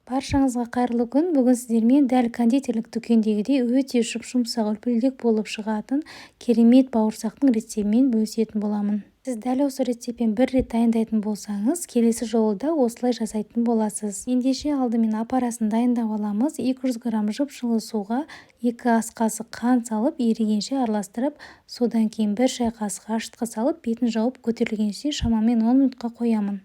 Баршаңызға қайырлы күн. Бүгін сіздермен дәл кондитерлік дүкендегідей өте жұп-жұмсақ үлпілдек болып шығатын керемет бауырсақтың рецептімен бөлісетін боламын. Сіз дәл осы рецептпен бір рет дайындайтын болсаңыз, келесі жолы да осылай жасайтын боласыз. Ендеше алдымен апарасын дайындап аламыз. 200 грамм жып-жылы суға 2 ас қасық қант салып, ерігенше араластырып, содан кейін 1 шай қасық ашытқы салып, бетін жауып көтерілгенше шамамен 10 минутқа қоямын.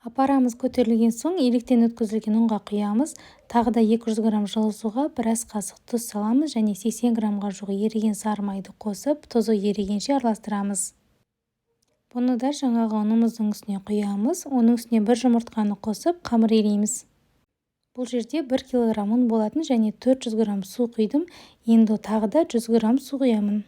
Апарамыз көтерілген соң електен өткізілген ұнға құямыз. Тағы да 200 грамм жылы суға 1 ас қасық тұз саламыз және 80 граммға жуық еріген сары майды қосып, тұзы ерігенше араластырамыз. Бұны да жаңағы ұнымыздың үстіне құямыз. Оның үстіне 1 жұмыртқаны қосып, қамыр илейміз. Бұл жерде 1 кг ұн болатын және 400 грамм су құйдым. Енді тағы да 100 грамм су құямын.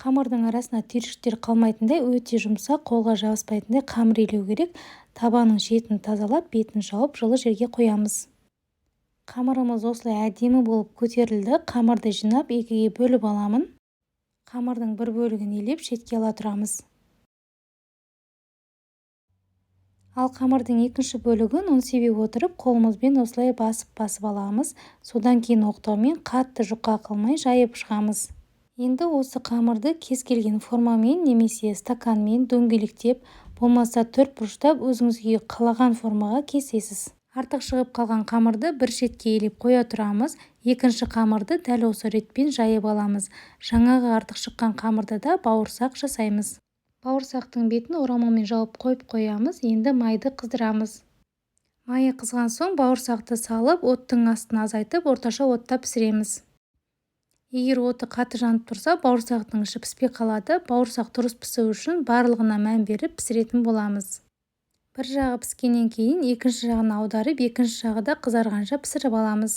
Қамырдың арасына түйіршіктер қалмайтындай өте жұмсақ, қолға жабыспайтындай қамыр илеу керек. Табанның шетін тазалап, бетін жауып, жылы жерге қоямыз. Қамырымыз осылай әдемі болып көтерілді. Қамырды жинап, екіге бөліп аламын. Қамырдың бір бөлігін илеп, шетке ала тұрамыз. Ал қамырдың екінші бөлігін ұн себе отырып, қолымызбен осылай басып аламыз. Содан кейін оқтаумен қатты жұқа қылмай жайып шығамыз. Енді осы қамырды кез келген формамен немесе стаканмен дөңгелектеп, болмаса төртбұрыштап өзіңізге қалаған формаға кесесіз. Артық шығып қалған қамырды бір шетке илеп қоя тұрамыз. Екінші қамырды дәл осы ретпен жайып аламыз. Жаңағы артық шыққан қамырды да бауырсақ жасаймыз. Бауырсақтың бетін орамалмен жауып қойып қоямыз. Енді майды қыздырамыз. Майы қызған соң бауырсақты салып, оттың астын азайтып, орташа отта пісіреміз. Егер оты қатты жанып тұрса, бауырсақтың іші піспей қалады. Бауырсақ дұрыс пісуі үшін барлығына мән беріп пісіретін боламыз. Бір жағы піскеннен кейін екінші жағын аударып, екінші жағы да қызарғанша пісіріп аламыз.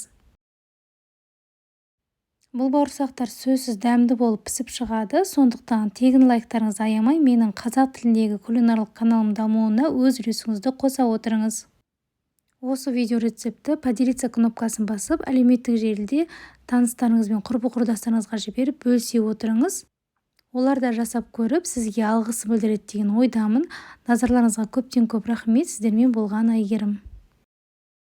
Бұл бауырсақтар сөзсіз дәмді болып пісіп шығады. Сондықтан тегін лайктарыңызды аямай, менің қазақ тіліндегі кулинарлық каналым дамуына өз үлесіңізді қоса отырыңыз. Осы видео рецепті поделиться кнопкасын басып, әлеуметтік желіде таныстарыңыз бен құрбы-құрдастарыңызға жіберіп бөлісе отырыңыз. Олар да жасап көріп, сізге алғыс білдіреді деген ойдамын. Назарларыңызға көптен көп рахмет. Сіздермен болған Әйгерім.